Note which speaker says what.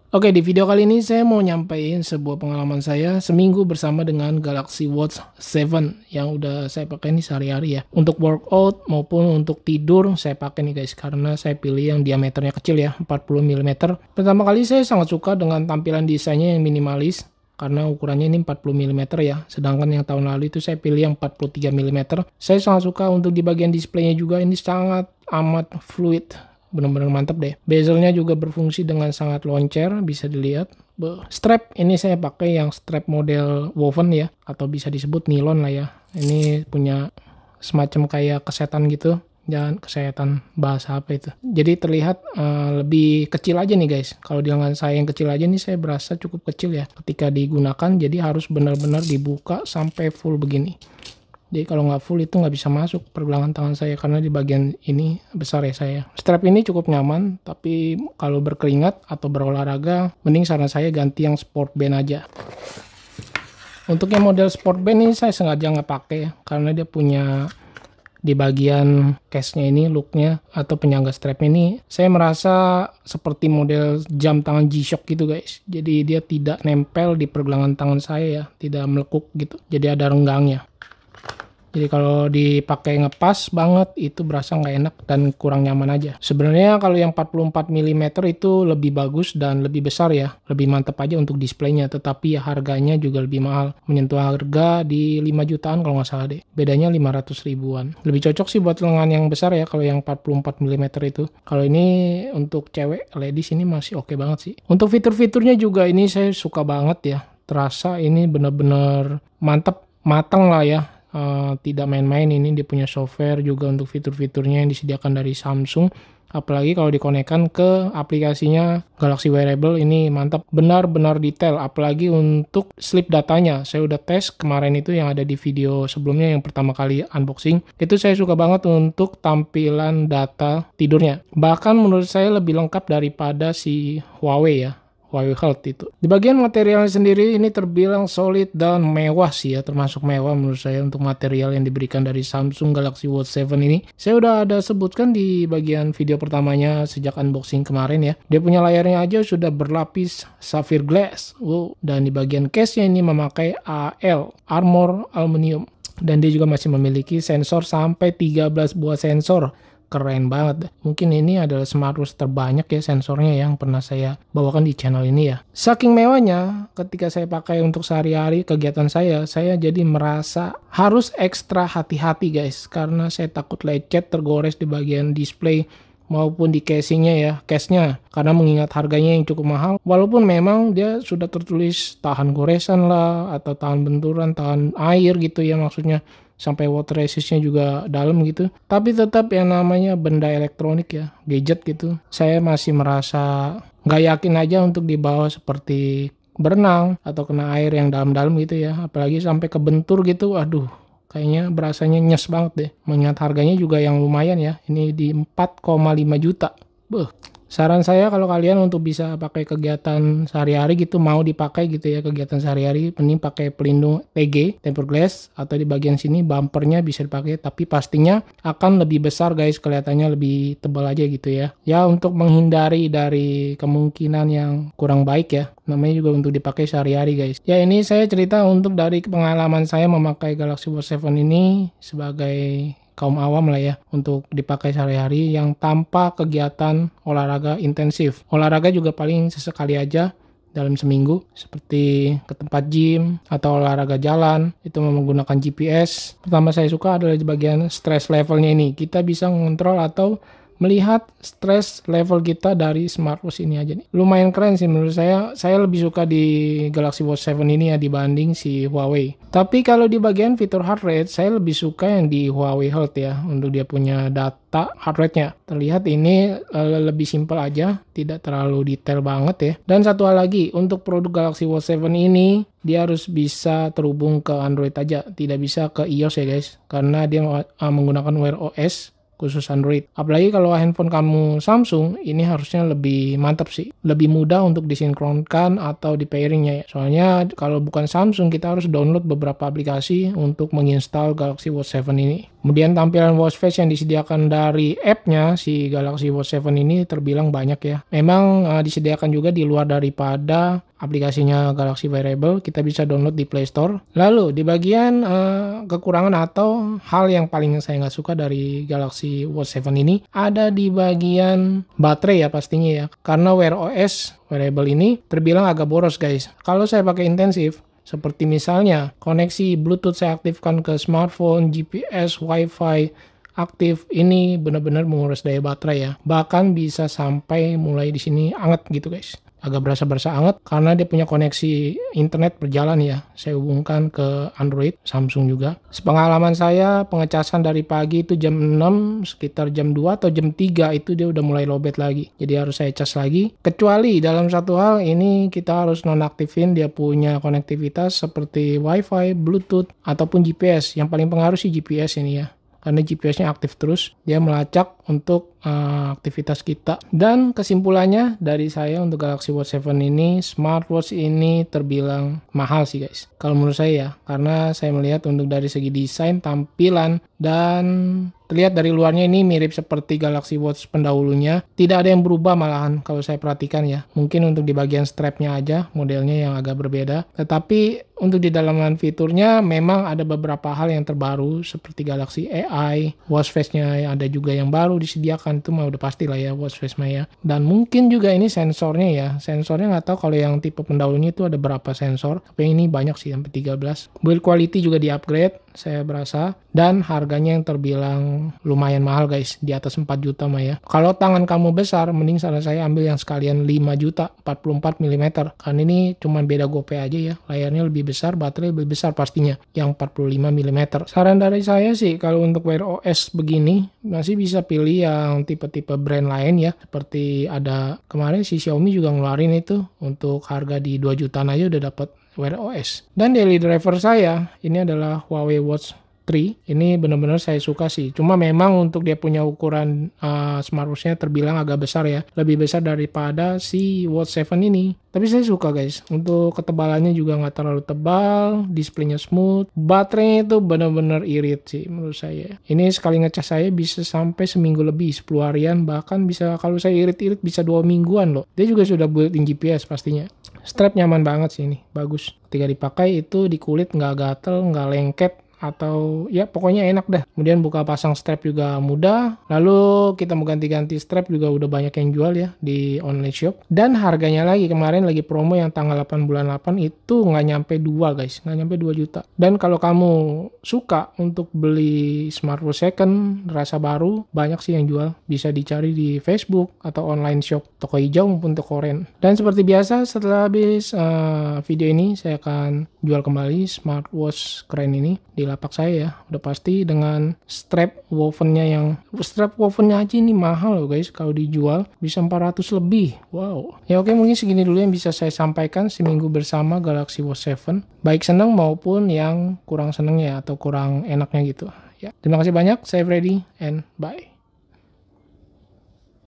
Speaker 1: Oke, di video kali ini saya mau nyampein sebuah pengalaman saya seminggu bersama dengan Galaxy Watch 7 yang udah saya pakai nih sehari-hari ya. Untuk workout maupun untuk tidur saya pakai nih guys, karena saya pilih yang diameternya kecil ya, 40 mm. Pertama kali saya sangat suka dengan tampilan desainnya yang minimalis, karena ukurannya ini 40 mm ya. Sedangkan yang tahun lalu itu saya pilih yang 43 mm. Saya sangat suka untuk di bagian displaynya juga, ini sangat amat fluid. Benar-benar mantap deh. Bezelnya juga berfungsi dengan sangat loncer, bisa dilihat. Strap ini saya pakai yang strap model woven ya, atau bisa disebut nilon lah ya. Ini punya semacam kayak kesetan gitu. Dan kesetan bahasa apa itu. Jadi terlihat lebih kecil aja nih guys. Kalau di lengan saya yang kecil aja nih, saya berasa cukup kecil ya ketika digunakan. Jadi harus benar-benar dibuka sampai full begini. Jadi kalau nggak full itu nggak bisa masuk pergelangan tangan saya, karena di bagian ini besar ya saya. Strap ini cukup nyaman, tapi kalau berkeringat atau berolahraga, mending saran saya ganti yang sport band aja. Untuk yang model sport band ini saya sengaja nggak pakai ya, karena dia punya di bagian case-nya ini, looknya atau penyangga strap ini, saya merasa seperti model jam tangan G-Shock gitu guys. Jadi dia tidak nempel di pergelangan tangan saya ya, tidak melekuk gitu. Jadi ada renggangnya. Jadi kalau dipakai ngepas banget itu berasa nggak enak dan kurang nyaman aja. Sebenarnya kalau yang 44 mm itu lebih bagus dan lebih besar ya. Lebih mantap aja untuk displaynya, tetapi ya harganya juga lebih mahal. Menyentuh harga di 5 jutaan kalau nggak salah deh. Bedanya 500 ribuan. Lebih cocok sih buat lengan yang besar ya kalau yang 44 mm itu. Kalau ini untuk cewek, ladies ini masih oke banget sih. Untuk fitur-fiturnya juga ini saya suka banget ya. Terasa ini bener-bener mantap, matang lah ya. Tidak main-main, ini dia punya software juga untuk fitur-fiturnya yang disediakan dari Samsung. Apalagi kalau dikonekkan ke aplikasinya Galaxy Wearable, ini mantap, benar-benar detail. Apalagi untuk sleep datanya, saya udah tes kemarin itu yang ada di video sebelumnya yang pertama kali unboxing. Itu saya suka banget untuk tampilan data tidurnya. Bahkan menurut saya lebih lengkap daripada si Huawei ya. Huawei Health itu. Di bagian materialnya sendiri ini terbilang solid dan mewah sih ya, termasuk mewah menurut saya untuk material yang diberikan dari Samsung Galaxy Watch 7 ini. Saya udah ada sebutkan di bagian video pertamanya sejak unboxing kemarin ya. Dia punya layarnya aja sudah berlapis sapphire glass. Wow. Dan di bagian case-nya ini memakai AL, Armor Aluminium. Dan dia juga masih memiliki sensor sampai 13 buah sensor. Keren banget. Mungkin ini adalah smartwatch terbanyak ya sensornya yang pernah saya bawakan di channel ini ya. Saking mewahnya, ketika saya pakai untuk sehari-hari kegiatan saya jadi merasa harus ekstra hati-hati guys. Karena saya takut lecet, tergores di bagian display maupun di casingnya ya, case-nya. Karena mengingat harganya yang cukup mahal, walaupun memang dia sudah tertulis tahan goresan lah, atau tahan benturan, tahan air gitu ya maksudnya. Sampai water resistnya juga dalam gitu. Tapi tetap yang namanya benda elektronik ya, gadget gitu, saya masih merasa nggak yakin aja untuk dibawa seperti berenang atau kena air yang dalam-dalam gitu ya. Apalagi sampai kebentur gitu, aduh, kayaknya berasanya nyes banget deh. Mengingat harganya juga yang lumayan ya, ini di 4,5 juta. Saran saya kalau kalian untuk bisa pakai kegiatan sehari-hari gitu, mau dipakai gitu ya kegiatan sehari-hari, mending pakai pelindung TG, tempered glass, atau di bagian sini bumpernya bisa dipakai, tapi pastinya akan lebih besar guys, kelihatannya lebih tebal aja gitu ya. Ya untuk menghindari dari kemungkinan yang kurang baik ya, namanya juga untuk dipakai sehari-hari guys. Ya ini saya cerita untuk dari pengalaman saya memakai Galaxy Watch 7 ini sebagai kaum awam lah ya, untuk dipakai sehari-hari yang tanpa kegiatan olahraga intensif. Olahraga juga paling sesekali aja dalam seminggu, seperti ke tempat gym atau olahraga jalan, itu menggunakan GPS. Pertama saya suka adalah di bagian stress levelnya ini. Kita bisa mengontrol atau melihat stress level kita dari smartwatch ini aja nih. Lumayan keren sih menurut saya. Saya lebih suka di Galaxy Watch 7 ini ya dibanding si Huawei. Tapi kalau di bagian fitur heart rate, saya lebih suka yang di Huawei Health ya. Untuk dia punya data heart rate-nya. Terlihat ini lebih simpel aja, tidak terlalu detail banget ya. Dan satu hal lagi, untuk produk Galaxy Watch 7 ini, dia harus bisa terhubung ke Android aja. Tidak bisa ke iOS ya guys. Karena dia menggunakan Wear OS khusus Android. Apalagi kalau handphone kamu Samsung, ini harusnya lebih mantap sih. Lebih mudah untuk disinkronkan atau di pairingnya ya. Soalnya kalau bukan Samsung, kita harus download beberapa aplikasi untuk menginstal Galaxy Watch 7 ini. Kemudian tampilan watch face yang disediakan dari app-nya si Galaxy Watch 7 ini terbilang banyak ya. Memang disediakan juga di luar daripada aplikasinya Galaxy Wearable, kita bisa download di Play Store. Lalu di bagian kekurangan atau hal yang paling saya nggak suka dari Galaxy Watch 7 ini ada di bagian baterai ya pastinya ya. Karena Wear OS Wearable ini terbilang agak boros guys. Kalau saya pakai intensif, seperti misalnya koneksi Bluetooth saya aktifkan ke smartphone, GPS, Wi-Fi aktif, ini benar-benar menguras daya baterai ya. Bahkan bisa sampai mulai di sini anget gitu guys. Agak berasa anget karena dia punya koneksi internet berjalan ya. Saya hubungkan ke Android, Samsung juga. Sepengalaman saya pengecasan dari pagi itu jam 6, sekitar jam 2 atau jam 3 itu dia udah mulai lowbat lagi. Jadi harus saya cas lagi. Kecuali dalam satu hal ini kita harus nonaktifin dia punya konektivitas seperti Wi-Fi, Bluetooth, ataupun GPS. Yang paling pengaruh sih GPS ini ya. Karena GPS-nya aktif terus, dia melacak untuk aktivitas kita. Dan kesimpulannya dari saya untuk Galaxy Watch 7 ini, smartwatch ini terbilang mahal sih guys. Kalau menurut saya ya, karena saya melihat untuk dari segi desain, tampilan, dan terlihat dari luarnya ini mirip seperti Galaxy Watch pendahulunya. Tidak ada yang berubah malahan kalau saya perhatikan ya. Mungkin untuk di bagian strapnya aja modelnya yang agak berbeda. Tetapi untuk di dalaman fiturnya memang ada beberapa hal yang terbaru seperti Galaxy AI, watch face-nya ada juga yang baru disediakan, itu mah udah pasti lah ya watch face Maya. Dan mungkin juga ini sensornya ya. Sensornya nggak tahu kalau yang tipe pendahulunya itu ada berapa sensor, tapi ini banyak sih sampai 13. Build quality juga di-upgrade saya berasa, dan harganya yang terbilang lumayan mahal guys, di atas 4 juta mah ya. Kalau tangan kamu besar, mending saran saya ambil yang sekalian 5 juta 44 mm, karena ini cuma beda gope aja ya, layarnya lebih besar, baterai lebih besar pastinya, yang 45 mm. Saran dari saya sih kalau untuk Wear OS begini masih bisa pilih yang tipe-tipe brand lain ya, seperti ada kemarin si Xiaomi juga ngeluarin itu untuk harga di 2 jutaan aja udah dapat Wear OS. Dan daily driver saya ini adalah Huawei Watch 3. Ini benar-benar saya suka sih. Cuma memang untuk dia punya ukuran smartwatch-nya terbilang agak besar ya. Lebih besar daripada si Watch 7 ini. Tapi saya suka guys. Untuk ketebalannya juga nggak terlalu tebal. Displaynya smooth. Baterainya itu benar-benar irit sih menurut saya. Ini sekali ngecas saya bisa sampai seminggu lebih. 10 harian. Bahkan bisa kalau saya irit-irit bisa 2 mingguan loh. Dia juga sudah built-in GPS pastinya. Strap nyaman banget sih ini. Bagus. Ketika dipakai itu di kulit nggak gatel, nggak lengket, atau ya pokoknya enak dah. Kemudian buka pasang strap juga mudah. Lalu kita mau ganti-ganti strap juga udah banyak yang jual ya di online shop. Dan harganya lagi kemarin lagi promo yang tanggal 8 bulan 8 itu nggak nyampe 2 guys, nggak nyampe 2 juta. Dan kalau kamu suka untuk beli smartwatch second rasa baru, banyak sih yang jual. Bisa dicari di Facebook atau online shop toko hijau maupun toko oren. Dan seperti biasa setelah habis video ini saya akan jual kembali smartwatch keren ini di lapak saya ya, udah pasti dengan strap wovennya aja ini mahal loh guys, kalau dijual bisa 400 lebih. Wow. Ya oke, mungkin segini dulu yang bisa saya sampaikan seminggu bersama Galaxy Watch 7, baik senang maupun yang kurang seneng ya, atau kurang enaknya gitu ya. Terima kasih banyak, saya Freddy and bye.